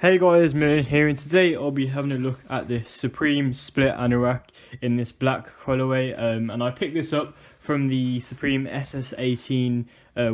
Hey guys, Millen here, and today I'll be having a look at the Supreme Split Anorak in this black colorway, and I picked this up from the Supreme SS18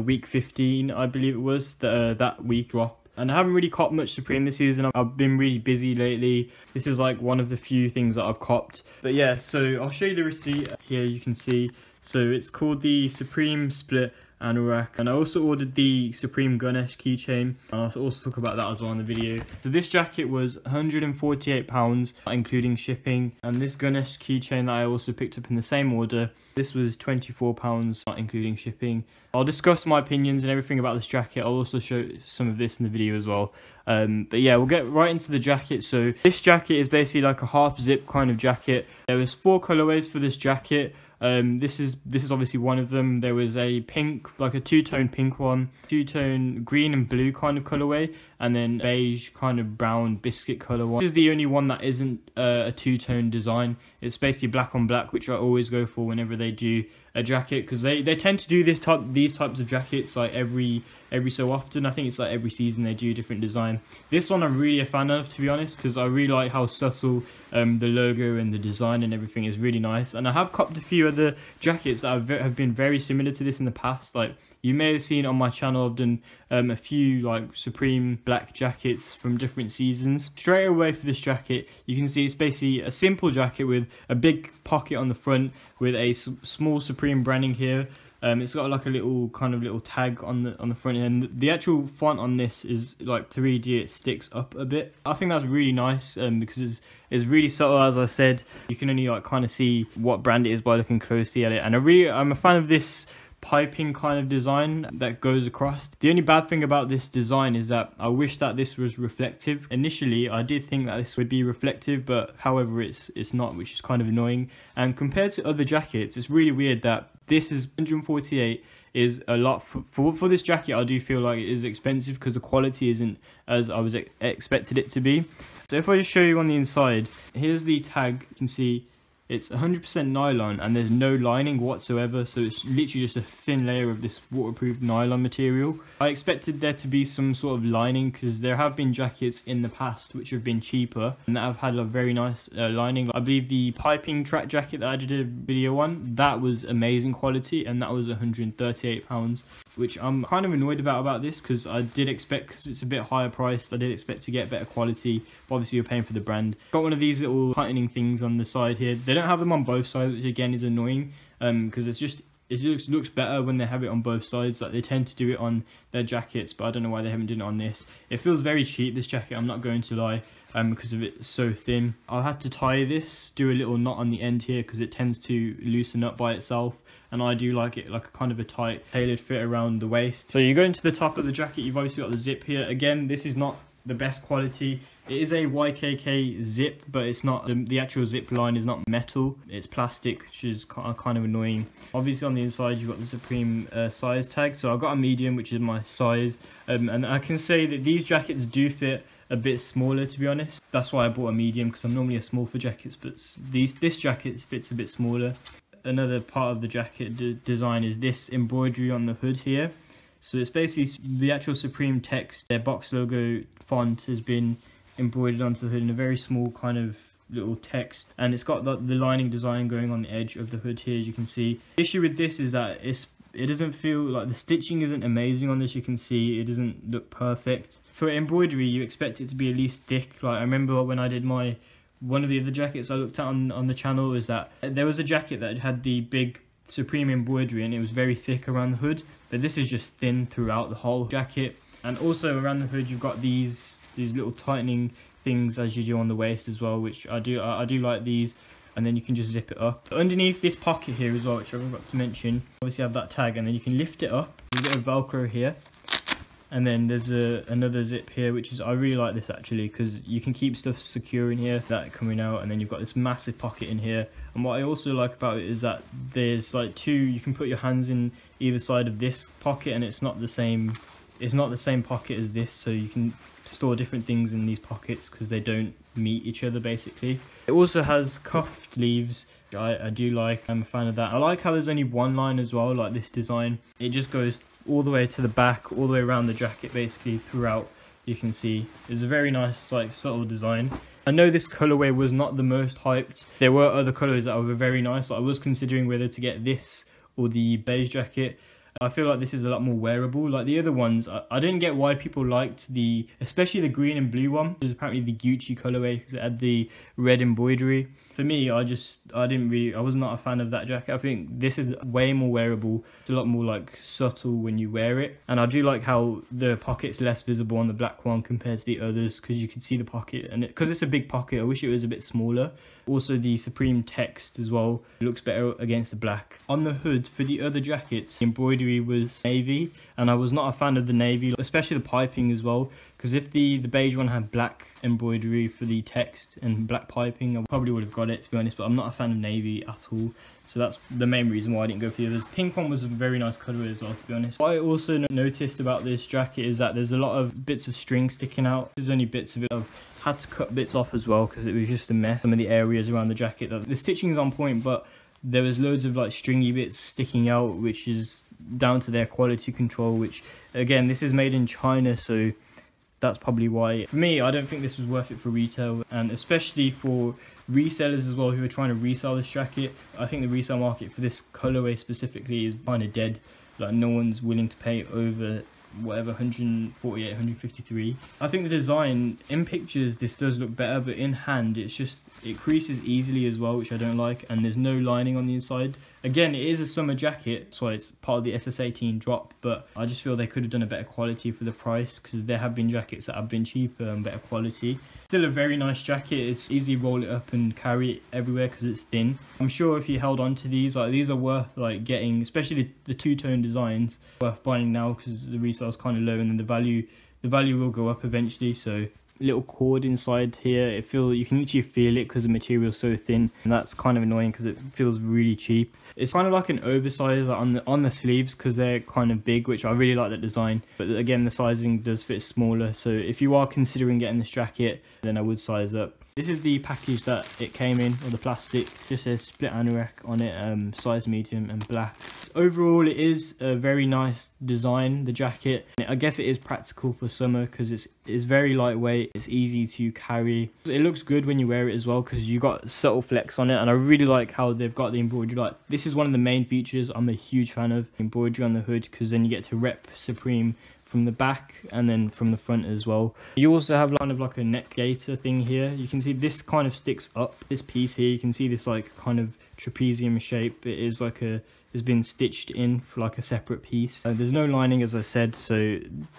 week 15, I believe it was, that week drop. And I haven't really copped much Supreme this season. I've been really busy lately. This is like one of the few things that I've copped. But yeah, so I'll show you the receipt. Here you can see. So it's called the Supreme Split Anorak, and I also ordered the Supreme Ganesh keychain, and I'll also talk about that as well in the video. So this jacket was £148 including shipping, and this Ganesh keychain that I also picked up in the same order, this was £24 not including shipping. I'll discuss my opinions and everything about this jacket. I'll also show some of this in the video as well. But yeah, we'll get right into the jacket. So this jacket is basically like a half zip kind of jacket. There was 4 colorways for this jacket. This is obviously one of them. There was a pink, like a two-tone pink one, two-tone green and blue kind of colorway, and then beige kind of brown biscuit color one. This is the only one that isn't a two-tone design. It's basically black on black, which I always go for whenever they do a jacket, because they tend to do these types of jackets like every so often. I think it's like every season they do a different design. This one I'm really a fan of, to be honest, because I really like how subtle the logo and the design and everything is really nice. And I have copped a few other jackets that have been very similar to this in the past. Like you may have seen on my channel, I've done a few like Supreme black jackets from different seasons. Straight away for this jacket, you can see it's basically a simple jacket with a big pocket on the front with a small Supreme branding here. It's got like a little tag on the front, and the actual font on this is like 3D. It sticks up a bit. I think that's really nice because it's really subtle. As I said, you can only like kind of see what brand it is by looking closely at it. And I'm a fan of this piping kind of design that goes across. The only bad thing about this design is that I wish that this was reflective. Initially I did think that this would be reflective, but however it's not, which is kind of annoying. And compared to other jackets, it's really weird that this is 148 is a lot for this jacket. I do feel like it is expensive because the quality isn't as I was expected it to be. So if I just show you on the inside, here's the tag. You can see it's 100% nylon and there's no lining whatsoever, so it's literally just a thin layer of this waterproof nylon material. I expected there to be some sort of lining because there have been jackets in the past which have been cheaper and that have had a very nice lining. I believe the piping track jacket that I did a video on, that was amazing quality, and that was £138, which I'm kind of annoyed about this because I did expect, because it's a bit higher priced, I did expect to get better quality, but obviously you're paying for the brand. Got one of these little tightening things on the side here. They don't have them on both sides, which again is annoying because it looks better when they have it on both sides. Like they tend to do it on their jackets, but I don't know why they haven't done it on this. It feels very cheap, this jacket, I'm not going to lie, because of it so thin. I had to tie this, do a little knot on the end here because it tends to loosen up by itself, and I do like it like a kind of a tight tailored fit around the waist. So you go into the top of the jacket, you've obviously got the zip here. Again, this is not the best quality. It is a YKK zip, but it's not, the actual zip line is not metal, it's plastic, which is kind of annoying. Obviously on the inside you've got the Supreme size tag, so I've got a medium, which is my size, and I can say that these jackets do fit a bit smaller, to be honest. That's why I bought a medium, because I'm normally a small for jackets, but this jacket fits a bit smaller. Another part of the jacket design is this embroidery on the hood here. So it's basically the actual Supreme text, their box logo font has been embroidered onto the hood in a very small kind of little text, and it's got the lining design going on the edge of the hood here, as you can see. The issue with this is that it doesn't feel like, the stitching isn't amazing on this. You can see it doesn't look perfect. For embroidery you expect it to be at least thick. Like I remember when I did one of the other jackets I looked at on the channel, is that there was a jacket that had the big Supreme embroidery and it was very thick around the hood, but this is just thin throughout the whole jacket. And also around the hood you've got these little tightening things as you do on the waist as well, which I do like these. And then you can just zip it up. Underneath this pocket here as well, which I forgot to mention, obviously have that tag, and then you can lift it up. There's a bit of Velcro here, and then there's another zip here, which is, I really like this actually, because you can keep stuff secure in here, that coming out, and then you've got this massive pocket in here. And what I also like about it is that there's like you can put your hands in either side of this pocket, and it's not the same pocket as this, so you can store different things in these pockets because they don't meet each other basically. It also has cuff sleeves, which I do like. I'm a fan of that. I like how there's only one line as well, like this design. It just goes all the way to the back, all the way around the jacket basically throughout you can see it's a very nice, like, subtle design. I know this colorway was not the most hyped. There were other colors that were very nice. I was considering whether to get this or the beige jacket. I feel like this is a lot more wearable. Like the other ones, I didn't get why people liked especially the green and blue one. It was apparently the Gucci colorway because it had the red embroidery. For me, I was not a fan of that jacket. I think this is way more wearable. It's a lot more like subtle when you wear it. And I do like how the pocket's less visible on the black one compared to the others, because you can see the pocket, and because it's a big pocket, I wish it was a bit smaller. Also the Supreme text as well, it looks better against the black. On the hood for the other jackets, the embroidery was navy, and I was not a fan of the navy, especially the piping as well, because if the beige one had black embroidery for the text and black piping, I probably would have got it, to be honest, but I'm not a fan of navy at all. So that's the main reason why I didn't go for the others. Pink one was a very nice colour as well, to be honest. What I also noticed about this jacket is that there's a lot of bits of string sticking out. There's only bits of it. I've had to cut bits off as well because it was just a mess. Some of the areas around the jacket, the stitching is on point, but there was loads of like stringy bits sticking out, which is down to their quality control, which again, this is made in China, so that's probably why. For me, I don't think this was worth it for retail, and especially for resellers as well who are trying to resell this jacket. I think the resale market for this colorway specifically is kind of dead. Like no one's willing to pay over whatever 148, 153. I think the design in pictures, this does look better, but in hand it creases easily as well, which I don't like, and there's no lining on the inside. Again, it is a summer jacket, so it's part of the SS18 drop, but I just feel they could have done a better quality for the price, because there have been jackets that have been cheaper and better quality. Still a very nice jacket. It's easy to roll it up and carry it everywhere because it's thin. I'm sure if you held on to these, like these are worth like getting, especially the two-tone designs, worth buying now because the resale is kind of low, and then the value will go up eventually. So little cord inside here, you can literally feel it because the material is so thin, and that's kind of annoying because it feels really cheap. It's kind of like an oversize on the sleeves because they're kind of big, which I really like that design, but again the sizing does fit smaller, so if you are considering getting this jacket, then I would size up. This is the package that it came in, or the plastic. Just says split anorak on it, size medium and black. Overall, it is a very nice design, the jacket. I guess it is practical for summer because it's very lightweight, it's easy to carry. It looks good when you wear it as well because you got subtle flex on it, and I really like how they've got the embroidery. Like this is one of the main features I'm a huge fan of, embroidery on the hood, because then you get to rep Supreme from the back and then from the front as well. You also have kind of like a neck gaiter thing here. You can see this kind of sticks up. This piece here, you can see this like kind of trapezium shape. It is like it's been stitched in for like a separate piece. There's no lining, as I said, so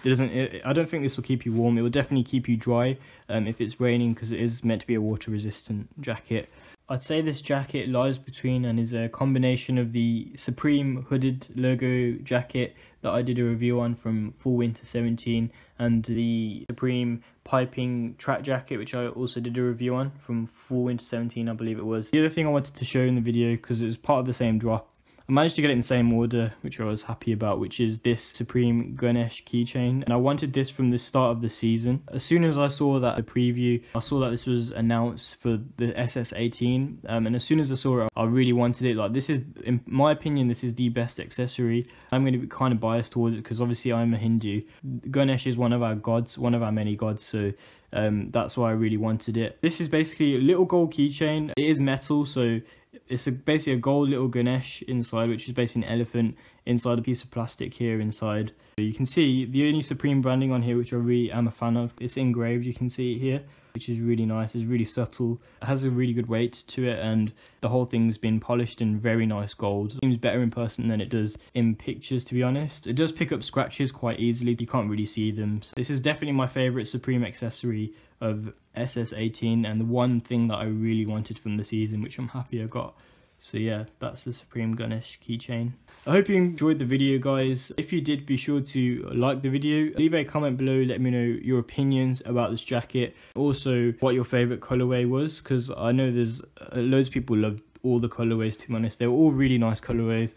I don't think this will keep you warm. It will definitely keep you dry if it's raining, because it is meant to be a water resistant jacket. I'd say this jacket lies between and is a combination of the Supreme hooded logo jacket that I did a review on from Fall Winter 17 and the Supreme piping track jacket, which I also did a review on from Fall Winter 17, I believe it was. The other thing I wanted to show in the video, because it was part of the same drop, I managed to get it in the same order, which I was happy about, which is this Supreme Ganesh keychain. And I wanted this from the start of the season. As soon as I saw that the preview, I saw that this was announced for the SS18. And as soon as I saw it, I really wanted it. Like this is, in my opinion, this is the best accessory. I'm going to be kind of biased towards it because obviously I'm a Hindu. Ganesh is one of our gods, one of our many gods. So that's why I really wanted it. This is basically a little gold keychain. It is metal, so it's basically a gold little Ganesh inside, which is basically an elephant inside a piece of plastic here inside. You can see the only Supreme branding on here, which I really am a fan of. It's engraved, you can see it here, which is really nice. It's really subtle. It has a really good weight to it, and the whole thing's been polished in very nice gold. It seems better in person than it does in pictures, to be honest. It does pick up scratches quite easily. You can't really see them. So this is definitely my favourite Supreme accessory of SS18, and the one thing that I really wanted from the season, which I'm happy I got. So yeah, that's the Supreme Ganesh keychain. I hope you enjoyed the video, guys. If you did, be sure to like the video. Leave a comment below, let me know your opinions about this jacket. Also, what your favourite colourway was, because I know there's loads of people love all the colourways, to be honest. They're all really nice colourways.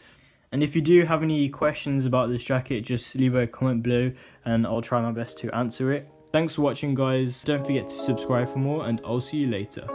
And if you do have any questions about this jacket, just leave a comment below and I'll try my best to answer it. Thanks for watching, guys. Don't forget to subscribe for more, and I'll see you later.